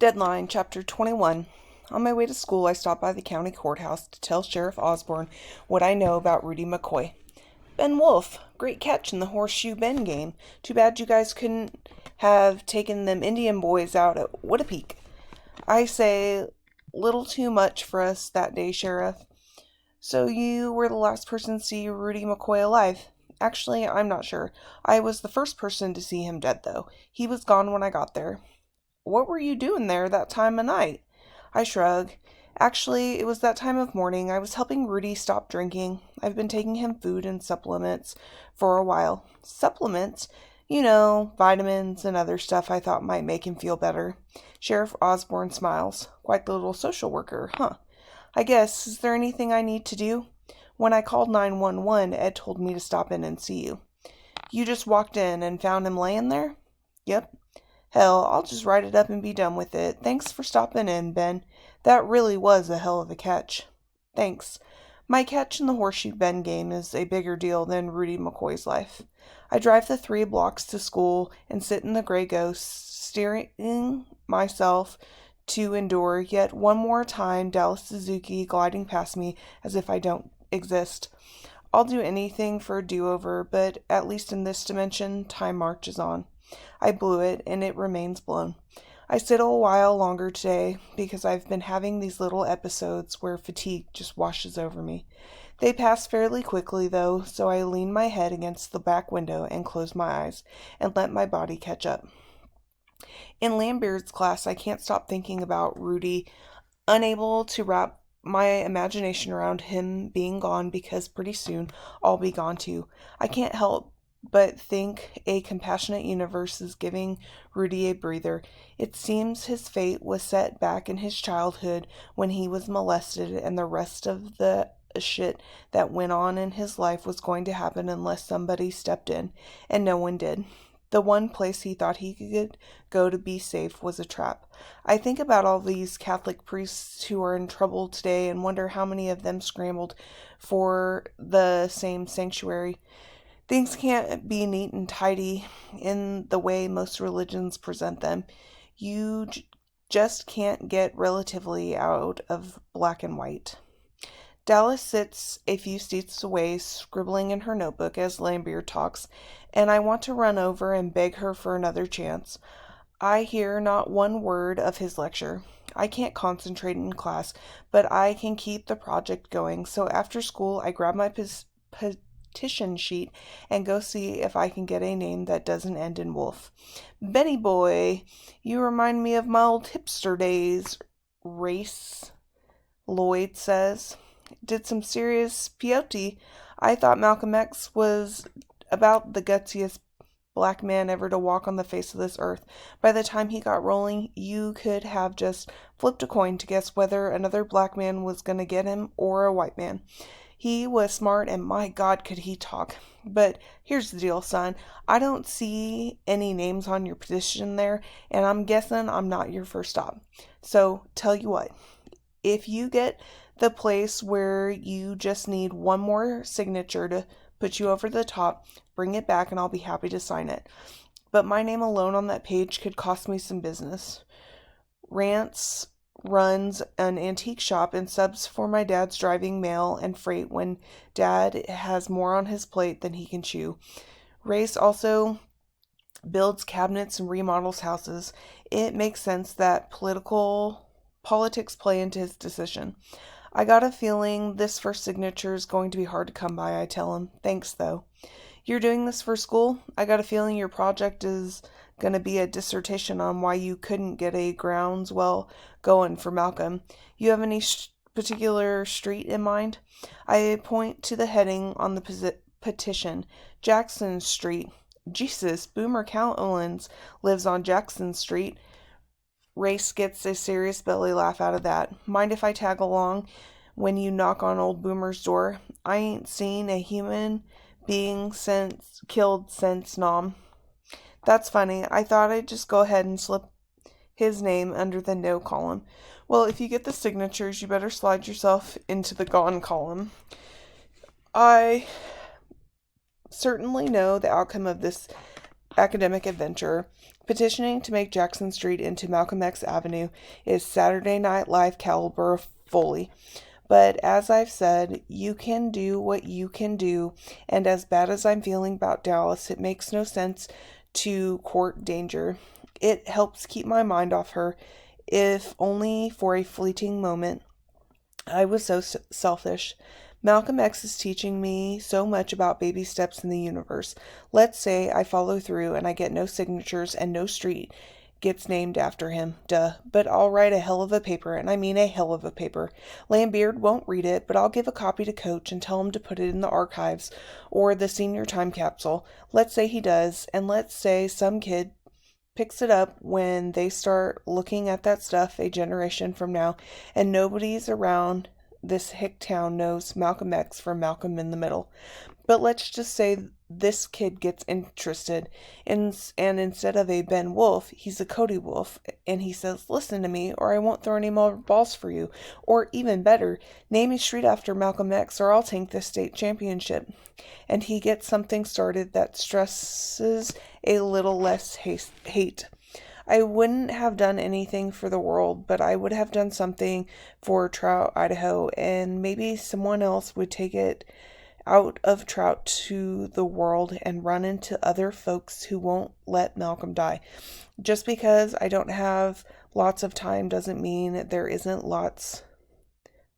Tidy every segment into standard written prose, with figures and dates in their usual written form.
Deadline, Chapter 21. On my way to school, I stopped by the county courthouse to tell Sheriff Osborne what I know about Rudy McCoy. Ben Wolf, great catch in the Horseshoe Bend game. Too bad you guys couldn't have taken them Indian boys out at Whitapeak. I say, little too much for us that day, Sheriff. So you were the last person to see Rudy McCoy alive? Actually, I'm not sure. I was the first person to see him dead, though. He was gone when I got there. What were you doing there that time of night? I shrug. Actually, it was that time of morning. I was helping Rudy stop drinking. I've been taking him food and supplements for a while. Supplements? You know, vitamins and other stuff I thought might make him feel better. Sheriff Osborne smiles. Quite the little social worker, huh? I guess. Is there anything I need to do? When I called 911, Ed told me to stop in and see you. You just walked in and found him laying there? Yep. Hell, I'll just write it up and be done with it. Thanks for stopping in, Ben. That really was a hell of a catch. Thanks. My catch in the Horseshoe Bend game is a bigger deal than Rudy McCoy's life. I drive the 3 blocks to school and sit in the gray ghost, steering myself to endure yet one more time Dallas Suzuki gliding past me as if I don't exist. I'll do anything for a do-over, but at least in this dimension, time marches on. I blew it, and it remains blown. I sit a while longer today because I've been having these little episodes where fatigue just washes over me. They pass fairly quickly, though, so I lean my head against the back window and close my eyes and let my body catch up. In Lambert's class, I can't stop thinking about Rudy, unable to wrap my imagination around him being gone because pretty soon I'll be gone too. I can't help but think a compassionate universe is giving Rudy a breather. It seems his fate was set back in his childhood when he was molested, and the rest of the shit that went on in his life was going to happen unless somebody stepped in, and no one did. The one place he thought he could go to be safe was a trap. I think about all these Catholic priests who are in trouble today and wonder how many of them scrambled for the same sanctuary. Things can't be neat and tidy in the way most religions present them. You just can't get relatively out of black and white. Dallas sits a few seats away, scribbling in her notebook as Lambert talks, and I want to run over and beg her for another chance. I hear not one word of his lecture. I can't concentrate in class, but I can keep the project going, so after school I grab my petition sheet and go see if I can get a name that doesn't end in Wolf. Benny boy, you remind me of my old hipster days, Race, Lloyd says. Did some serious peyote. I thought Malcolm X was about the gutsiest black man ever to walk on the face of this earth. By the time he got rolling, you could have just flipped a coin to guess whether another black man was going to get him or a white man. He was smart, and my God, could he talk. But here's the deal, son. I don't see any names on your petition there, and I'm guessing I'm not your first stop. So, tell you what. If you get the place where you just need one more signature to put you over the top, bring it back and I'll be happy to sign it. But my name alone on that page could cost me some business. Rance runs an antique shop and subs for my dad's driving mail and freight when dad has more on his plate than he can chew. Race also builds cabinets and remodels houses. It makes sense that politics play into his decision. I got a feeling this first signature is going to be hard to come by, I tell him. Thanks, though. You're doing this for school? I got a feeling your project is going to be a dissertation on why you couldn't get a groundswell going for Malcolm. You have any particular street in mind? I point to the heading on the petition. Jackson Street. Jesus, Boomer Cowlins lives on Jackson Street. Race gets a serious belly laugh out of that. Mind if I tag along when you knock on old Boomer's door? I ain't seen a human being killed since Nom. That's funny. I thought I'd just go ahead and slip his name under the no column. Well, if you get the signatures, you better slide yourself into the gone column. I certainly know the outcome of this academic adventure. Petitioning to make Jackson Street into Malcolm X Avenue is Saturday Night Live caliber fully. But as I've said, you can do what you can do, and as bad as I'm feeling about Dallas, it makes no sense to court danger. It helps keep my mind off her, if only for a fleeting moment. I was so selfish. Malcolm X is teaching me so much about baby steps in the universe. Let's say I follow through and I get no signatures and no street gets named after him. Duh. But I'll write a hell of a paper, and I mean a hell of a paper. Lambeard won't read it, but I'll give a copy to Coach and tell him to put it in the archives or the senior time capsule. Let's say he does, and let's say some kid picks it up when they start looking at that stuff a generation from now, and nobody's around this hick town knows Malcolm X from Malcolm in the Middle. But let's just say this kid gets interested, and instead of a Ben Wolf, he's a Cody Wolf, and he says, listen to me, or I won't throw any more balls for you. Or even better, name a street after Malcolm X, or I'll tank this state championship. And he gets something started that stresses a little less hate. I wouldn't have done anything for the world, but I would have done something for Trout, Idaho, and maybe someone else would take it out of Trout to the world and run into other folks who won't let Malcolm die. Just because I don't have lots of time doesn't mean there isn't lots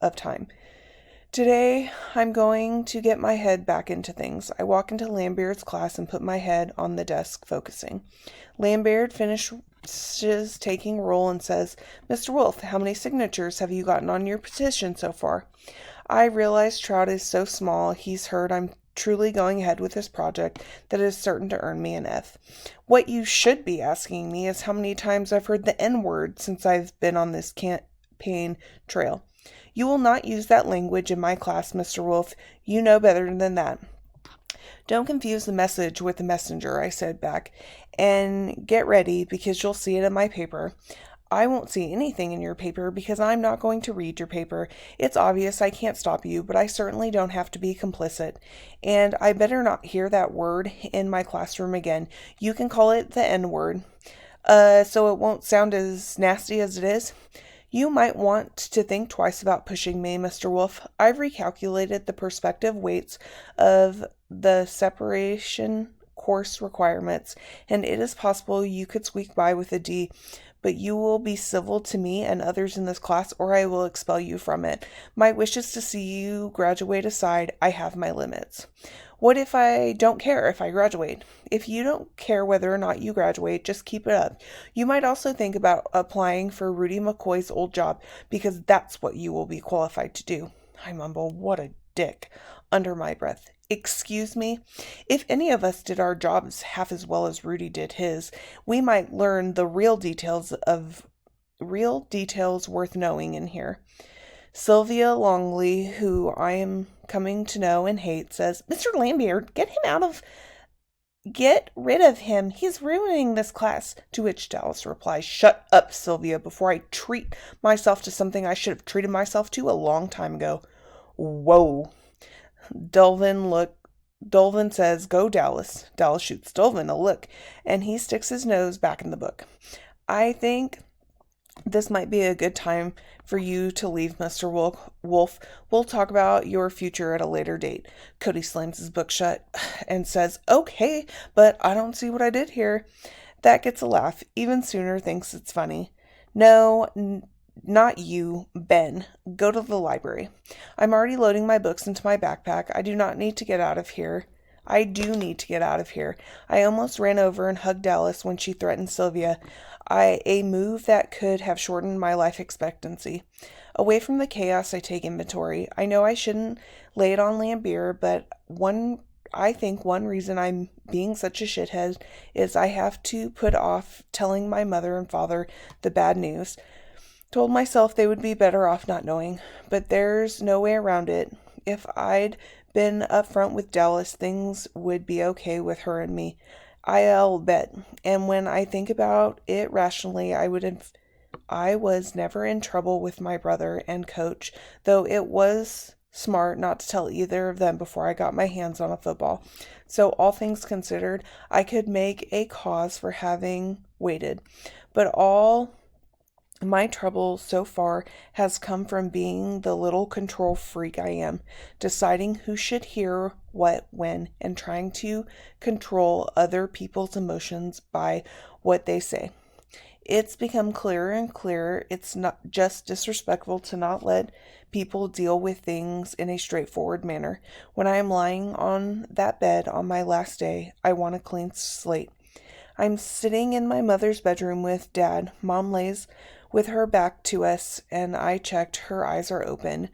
of time. Today, I'm going to get my head back into things. I walk into Lambeard's class and put my head on the desk, focusing. Lambert finishes taking roll and says, Mr. Wolf, how many signatures have you gotten on your petition so far? I realize Trout is so small, he's heard I'm truly going ahead with this project that is certain to earn me an F. What you should be asking me is how many times I've heard the N-word since I've been on this campaign trail. You will not use that language in my class, Mr. Wolf. You know better than that. Don't confuse the message with the messenger, I said back, and get ready because you'll see it in my paper. I won't see anything in your paper because I'm not going to read your paper. It's obvious I can't stop you, but I certainly don't have to be complicit. And I better not hear that word in my classroom again. You can call it the N-word, so it won't sound as nasty as it is. You might want to think twice about pushing me, Mr. Wolf. I've recalculated the prospective weights of the separation course requirements, and it is possible you could squeak by with a D, but you will be civil to me and others in this class, or I will expel you from it. My wish is to see you graduate aside. I have my limits. What if I don't care if I graduate? If you don't care whether or not you graduate, just keep it up. You might also think about applying for Rudy McCoy's old job, because that's what you will be qualified to do. I mumble, what a dick, under my breath. Excuse me? If any of us did our jobs half as well as Rudy did his, we might learn the real details worth knowing in here. Sylvia Longley, who I am coming to know and hate, says, Mr. Lambert, get rid of him. He's ruining this class. To which Dallas replies, shut up, Sylvia, before I treat myself to something I should have treated myself to a long time ago. Whoa. Dolvin says, go Dallas. Dallas shoots Dolvin a look, and he sticks his nose back in the book. I think this might be a good time for you to leave, Mr. Wolf. We'll talk about your future at a later date. Cody slams his book shut and says, okay, but I don't see what I did here. That gets a laugh. Even Sooner thinks it's funny. No, not you, Ben. Go to the library. I'm already loading my books into my backpack. I do need to get out of here. I almost ran over and hugged Dallas when she threatened Sylvia. A move that could have shortened my life expectancy. Away from the chaos, I take inventory. I know I shouldn't lay it on Lambert, but I think one reason I'm being such a shithead is I have to put off telling my mother and father the bad news. Told myself they would be better off not knowing, but there's no way around it. If I'd been upfront with Dallas, things would be okay with her and me. I'll bet. And when I think about it rationally, I was never in trouble with my brother and Coach, though it was smart not to tell either of them before I got my hands on a football. So all things considered, I could make a cause for having waited. But all my trouble so far has come from being the little control freak I am, deciding who should hear what when, and trying to control other people's emotions by what they say. It's become clearer and clearer it's not just disrespectful to not let people deal with things in a straightforward manner. When I am lying on that bed on my last day, I want a clean slate. I'm sitting in my mother's bedroom with Dad. Mom lays with her back to us, and I checked. Her eyes are open.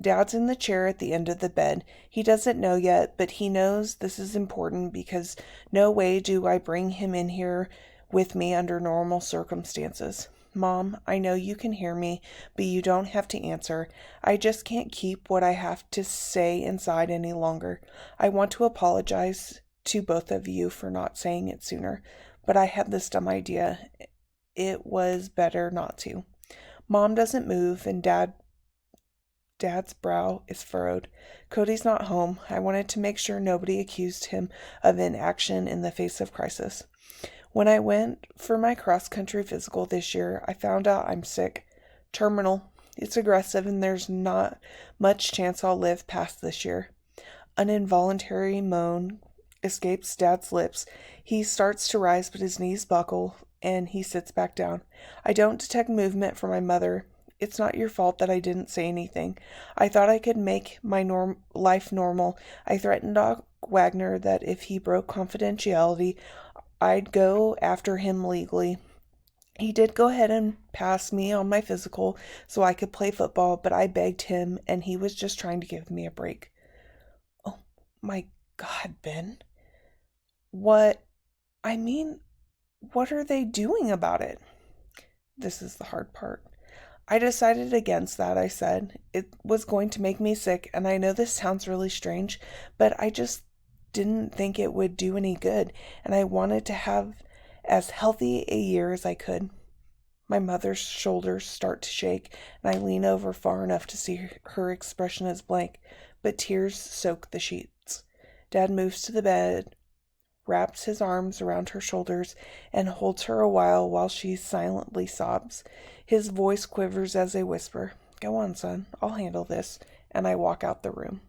Dad's in the chair at the end of the bed. He doesn't know yet, but he knows this is important because no way do I bring him in here with me under normal circumstances. Mom, I know you can hear me, but you don't have to answer. I just can't keep what I have to say inside any longer. I want to apologize to both of you for not saying it sooner, but I had this dumb idea. It was better not to. Mom doesn't move, and Dad's brow is furrowed. Cody's not home. I wanted to make sure nobody accused him of inaction in the face of crisis. When I went for my cross-country physical this year, I found out I'm sick. Terminal. It's aggressive, and there's not much chance I'll live past this year. An involuntary moan escapes Dad's lips. He starts to rise, but his knees buckle, and he sits back down. I don't detect movement from my mother. It's not your fault that I didn't say anything. I thought I could make my life normal. I threatened Doc Wagner that if he broke confidentiality, I'd go after him legally. He did go ahead and pass me on my physical so I could play football, but I begged him, and he was just trying to give me a break. Oh my God, Ben. What are they doing about it? This is the hard part. I decided against that, I said. It was going to make me sick, and I know this sounds really strange, but I just didn't think it would do any good, and I wanted to have as healthy a year as I could. My mother's shoulders start to shake, and I lean over far enough to see her expression as blank, but tears soak the sheets. Dad moves to the bed, wraps his arms around her shoulders, and holds her a while she silently sobs. His voice quivers as a whisper. Go on, son. I'll handle this. And I walk out the room.